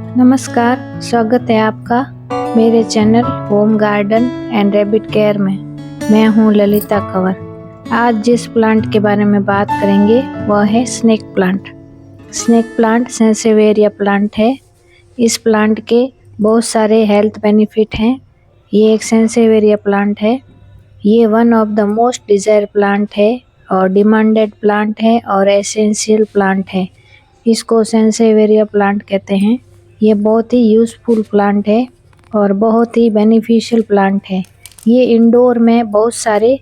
नमस्कार, स्वागत है आपका मेरे channel home garden and rabbit care में। मैं हूं ललिता कंवर। आज जिस प्लांट के बारे में बात करेंगे वह है snake plant. Snake plant sansevieria plant है। इस प्लांट के बहुत सारे हेल्थ बेनिफिट हैं। ये एक सेंसेवेरिया प्लांट है। ये one of the most desire plant है और डिमांडेड प्लांट है और एसेंशियल प्लांट है। इसको सेंसेवेरिया प्लांट कहते हैं। ये बहुत ही यूज़फुल प्लांट है और बहुत ही बेनिफिशियल प्लांट है। ये इंडोर में बहुत सारे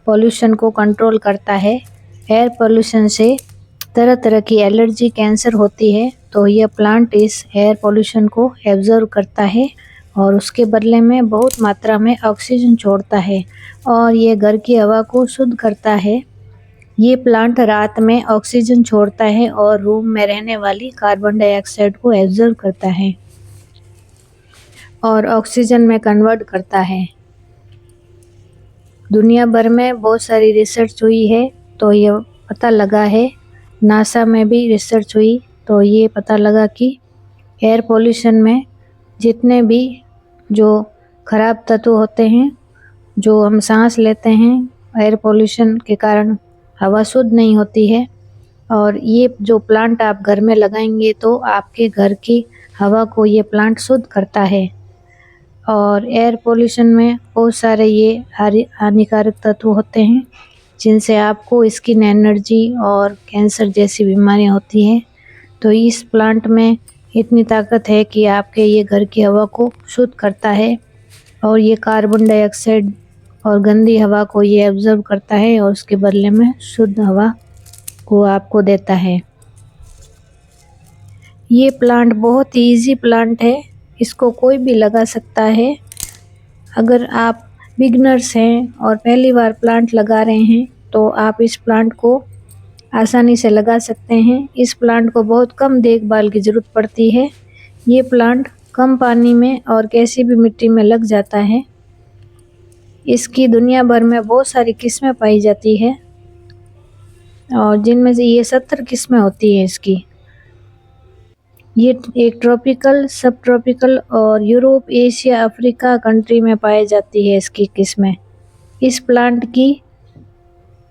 पोल्यूशन को कंट्रोल करता है। एयर पोल्यूशन से तरह तरह की एलर्जी, कैंसर होती है, तो यह प्लांट इस एयर पोल्यूशन को एब्जॉर्व करता है और उसके बदले में बहुत मात्रा में ऑक्सीजन छोड़ता है और ये घर की हवा को शुद्ध करता है। ये प्लांट रात में ऑक्सीजन छोड़ता है और रूम में रहने वाली कार्बन डाइऑक्साइड को एब्जॉर्ब करता है और ऑक्सीजन में कन्वर्ट करता है। दुनिया भर में बहुत सारी रिसर्च हुई है, तो ये पता लगा है, नासा में भी रिसर्च हुई तो ये पता लगा कि एयर पोल्यूशन में जितने भी जो खराब तत्व होते हैं जो हम सांस लेते हैं, एयर पोल्यूशन के कारण हवा शुद्ध नहीं होती है। और ये जो प्लांट आप घर में लगाएंगे तो आपके घर की हवा को ये प्लांट शुद्ध करता है। और एयर पोल्यूशन में बहुत सारे ये हानिकारक तत्व होते हैं जिनसे आपको स्किन एलर्जी और कैंसर जैसी बीमारियां होती हैं। तो इस प्लांट में इतनी ताकत है कि आपके ये घर की हवा को शुद्ध करता है और ये कार्बन डाइऑक्साइड और गंदी हवा को ये एब्जॉर्ब करता है और उसके बदले में शुद्ध हवा को आपको देता है। ये प्लांट बहुत ही ईजी प्लांट है, इसको कोई भी लगा सकता है। अगर आप बिगनर्स हैं और पहली बार प्लांट लगा रहे हैं तो आप इस प्लांट को आसानी से लगा सकते हैं। इस प्लांट को बहुत कम देखभाल की ज़रूरत पड़ती है। ये प्लांट कम पानी में और कैसी भी मिट्टी में लग जाता है। इसकी दुनिया भर में बहुत सारी किस्में पाई जाती है और जिनमें से ये 70 किस्में होती हैं इसकी। ये एक ट्रॉपिकल, सब ट्रॉपिकल और यूरोप, एशिया, अफ्रीका कंट्री में पाई जाती है इसकी किस्में। इस प्लांट की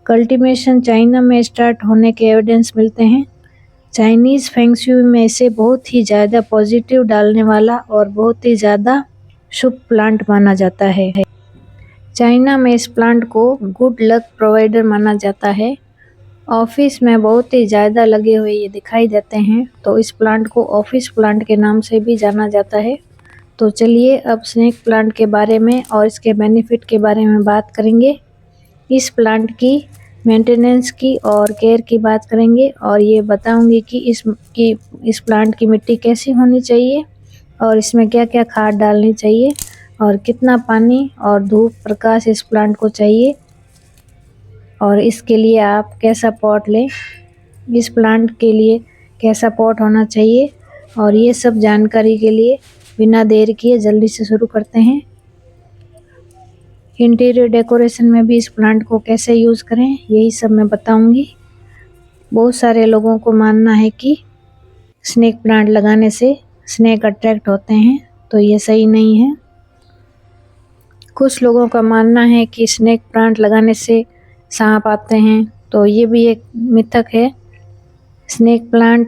कल्टीवेशन चाइना में स्टार्ट होने के एविडेंस मिलते हैं। चाइनीज़ फेंग शुई में इसे बहुत ही ज़्यादा पॉजिटिव डालने वाला और बहुत ही ज़्यादा शुभ प्लांट माना जाता है। चाइना में इस प्लांट को गुड लक प्रोवाइडर माना जाता है। ऑफिस में बहुत ही ज़्यादा लगे हुए ये दिखाई देते हैं, तो इस प्लांट को ऑफिस प्लांट के नाम से भी जाना जाता है। तो चलिए अब स्नेक प्लांट के बारे में और इसके बेनिफिट के बारे में बात करेंगे। इस प्लांट की मेंटेनेंस की और केयर की बात करेंगे और ये बताऊंगी कि इस प्लांट की मिट्टी कैसी होनी चाहिए और इसमें क्या क्या खाद डालनी चाहिए और कितना पानी और धूप प्रकाश इस प्लांट को चाहिए और इसके लिए आप कैसा पॉट लें, इस प्लांट के लिए कैसा पॉट होना चाहिए। और ये सब जानकारी के लिए बिना देर किए जल्दी से शुरू करते हैं। इंटीरियर डेकोरेशन में भी इस प्लांट को कैसे यूज़ करें यही सब मैं बताऊंगी। बहुत सारे लोगों को मानना है कि स्नेक प्लांट लगाने से स्नेक अट्रैक्ट होते हैं, तो ये सही नहीं है। कुछ लोगों का मानना है कि स्नेक प्लांट लगाने से सांप आते हैं, तो ये भी एक मिथक है। स्नेक प्लांट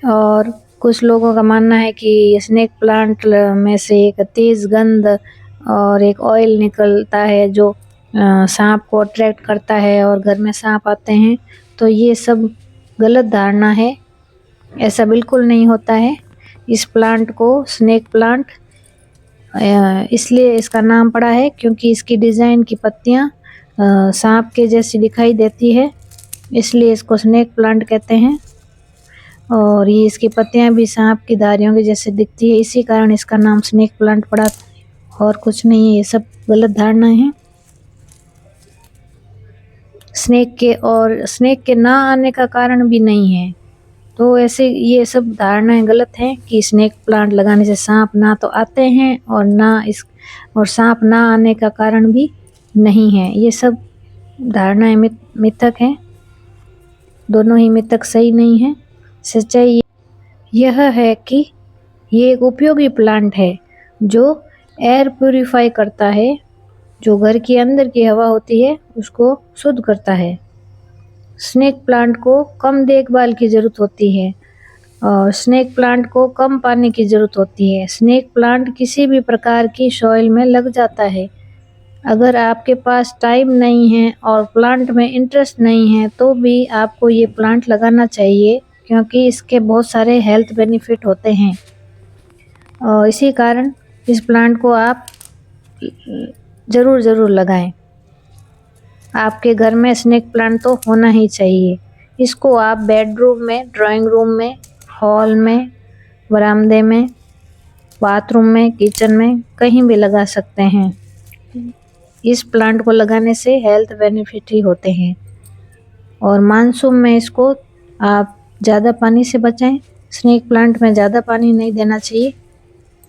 और कुछ लोगों का मानना है कि स्नेक प्लांट में से एक तेज़ गंध और एक ऑयल निकलता है जो सांप को अट्रैक्ट करता है और घर में सांप आते हैं, तो ये सब गलत धारणा है। ऐसा बिल्कुल नहीं होता है। इस प्लांट को स्नेक प्लांट इसलिए इसका नाम पड़ा है क्योंकि इसकी डिज़ाइन की पत्तियां सांप के जैसी दिखाई देती है, इसलिए इसको स्नेक प्लांट कहते हैं। और ये इसकी पत्तियां भी सांप की धारियों के जैसे दिखती है, इसी कारण इसका नाम स्नेक प्लांट पड़ा और कुछ नहीं है। ये सब गलत धारणा है। स्नेक के ना आने का कारण भी नहीं है, तो ऐसे ये सब धारणाएं गलत हैं कि स्नेक प्लांट लगाने से सांप ना तो आते हैं और सांप ना आने का कारण भी नहीं है। ये सब धारणाएं मिथक हैं। दोनों ही मिथक सही नहीं है। सच्चाई यह है कि ये एक उपयोगी प्लांट है जो एयर प्यूरिफाई करता है, जो घर के अंदर की हवा होती है उसको शुद्ध करता है। स्नेक प्लांट को कम देखभाल की ज़रूरत होती है और स्नेक प्लांट को कम पानी की ज़रूरत होती है। स्नेक प्लांट किसी भी प्रकार की सॉइल में लग जाता है। अगर आपके पास टाइम नहीं है और प्लांट में इंटरेस्ट नहीं है तो भी आपको ये प्लांट लगाना चाहिए, क्योंकि इसके बहुत सारे हेल्थ बेनिफिट होते हैं और इसी कारण इस प्लांट को आप ज़रूर लगाएं। आपके घर में स्नेक प्लांट तो होना ही चाहिए। इसको आप बेडरूम में, ड्राइंग रूम में, हॉल में, बरामदे में, बाथरूम में, किचन में, कहीं भी लगा सकते हैं। इस प्लांट को लगाने से हेल्थ बेनिफिट ही होते हैं। और मानसून में इसको आप ज़्यादा पानी से बचाएं। स्नेक प्लांट में ज़्यादा पानी नहीं देना चाहिए।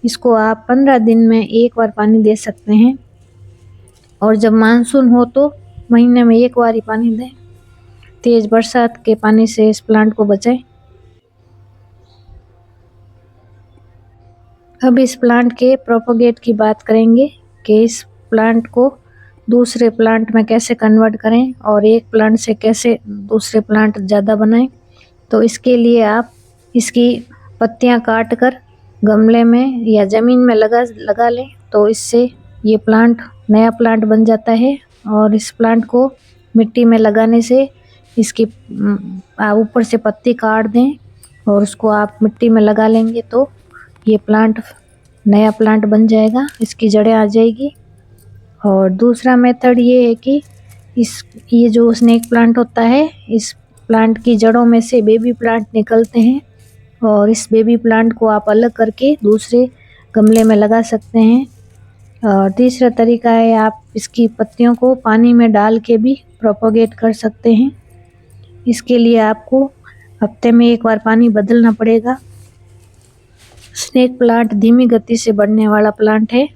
इसको आप 15 दिन में एक बार पानी दे सकते हैं और जब मानसून हो तो महीने में एक बार ही पानी दें। तेज़ बरसात के पानी से इस प्लांट को बचाएं। अब इस प्लांट के प्रोपोगेट की बात करेंगे कि इस प्लांट को दूसरे प्लांट में कैसे कन्वर्ट करें और एक प्लांट से कैसे दूसरे प्लांट ज़्यादा बनाएं। तो इसके लिए आप इसकी पत्तियां काट कर गमले में या ज़मीन में लगा लें, तो इससे ये प्लांट नया प्लांट बन जाता है। और इस प्लांट को मिट्टी में लगाने से इसकी ऊपर से पत्ती काट दें और उसको आप मिट्टी में लगा लेंगे तो ये प्लांट नया प्लांट बन जाएगा, इसकी जड़ें आ जाएगी। और दूसरा मेथड ये है कि ये जो स्नेक प्लांट होता है, इस प्लांट की जड़ों में से बेबी प्लांट निकलते हैं और इस बेबी प्लांट को आप अलग करके दूसरे गमले में लगा सकते हैं। और तीसरा तरीका है, आप इसकी पत्तियों को पानी में डाल के भी प्रोपोगेट कर सकते हैं। इसके लिए आपको हफ्ते में एक बार पानी बदलना पड़ेगा। स्नेक प्लांट धीमी गति से बढ़ने वाला प्लांट है।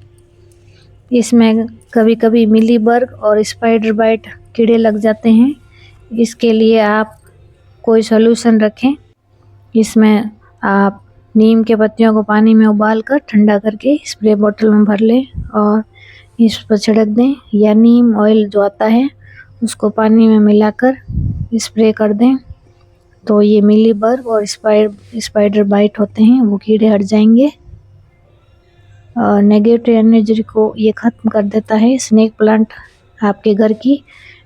इसमें कभी कभी मिलीबग और स्पाइडर बाइट कीड़े लग जाते हैं। इसके लिए आप कोई सॉल्यूशन रखें। इसमें आप नीम के पत्तियों को पानी में उबाल कर ठंडा करके स्प्रे बोतल में भर लें और इस पर छिड़क दें, या नीम ऑयल जो आता है उसको पानी में मिलाकर स्प्रे कर दें, तो ये मिलीबग और स्पाइडर बाइट होते हैं वो कीड़े हट जाएंगे। और नेगेटिव एनर्जी को ये ख़त्म कर देता है। स्नेक प्लांट आपके घर की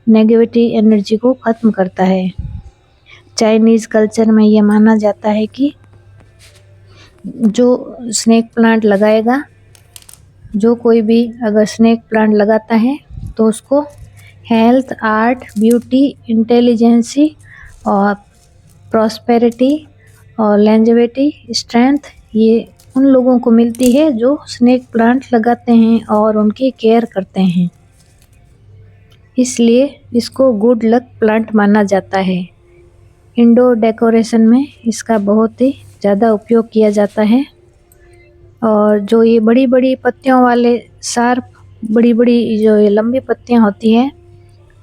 नेगेटिव एनर्जी को ख़त्म करता है। चाइनीज़ कल्चर में ये माना जाता है कि जो स्नेक प्लांट लगाएगा, जो कोई भी अगर स्नेक प्लांट लगाता है तो उसको हेल्थ, आर्ट, ब्यूटी, इंटेलिजेंसी और प्रॉस्पेरिटी और लॉन्जेविटी, स्ट्रेंथ, ये उन लोगों को मिलती है जो स्नेक प्लांट लगाते हैं और उनकी केयर करते हैं। इसलिए इसको गुड लक प्लांट माना जाता है। इंडोर डेकोरेशन में इसका बहुत ही ज़्यादा उपयोग किया जाता है। और जो ये बड़ी बड़ी पत्तियों वाले शार्प, बड़ी बड़ी जो ये लंबी पत्तियां होती हैं,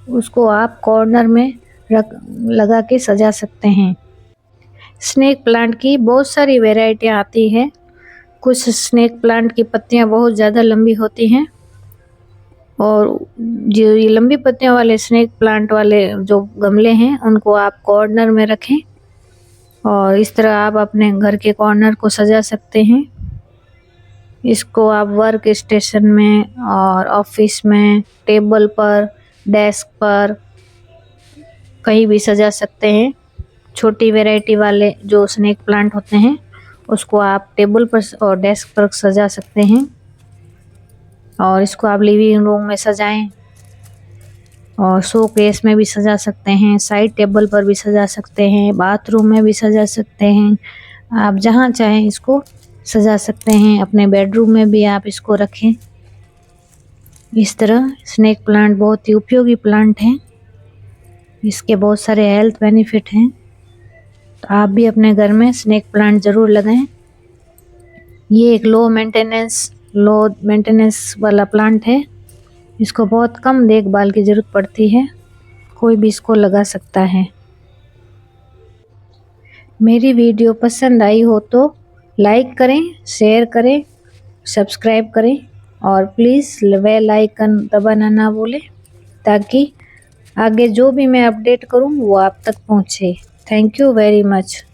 उसको आप कॉर्नर में लगा के सजा सकते हैं। स्नेक प्लांट की बहुत सारी वैरायटियां आती है। कुछ स्नेक प्लांट की पत्तियां बहुत ज़्यादा लंबी होती हैं और जो ये लंबी पत्तियों वाले स्नेक प्लांट वाले जो गमले हैं उनको आप कॉर्नर में रखें और इस तरह आप अपने घर के कॉर्नर को सजा सकते हैं। इसको आप वर्क स्टेशन में और ऑफिस में, टेबल पर, डेस्क पर, कहीं भी सजा सकते हैं। छोटी वैरायटी वाले जो स्नेक प्लांट होते हैं उसको आप टेबल पर और डेस्क पर सजा सकते हैं और इसको आप लिविंग रूम में सजाएं और शो केस में भी सजा सकते हैं, साइड टेबल पर भी सजा सकते हैं, बाथरूम में भी सजा सकते हैं। आप जहां चाहें इसको सजा सकते हैं। अपने बेडरूम में भी आप इसको रखें। इस तरह स्नेक प्लांट बहुत ही उपयोगी प्लांट है। इसके बहुत सारे हेल्थ बेनिफिट हैं, तो आप भी अपने घर में स्नेक प्लांट ज़रूर लगाएं। ये एक लो मेंटेनेंस वाला प्लांट है। इसको बहुत कम देखभाल की ज़रूरत पड़ती है, कोई भी इसको लगा सकता है। मेरी वीडियो पसंद आई हो तो लाइक करें, शेयर करें, सब्सक्राइब करें और प्लीज़ बेल आइकन दबाना ना भूलें ताकि आगे जो भी मैं अपडेट करूं वो आप तक पहुंचे। Thank you very much.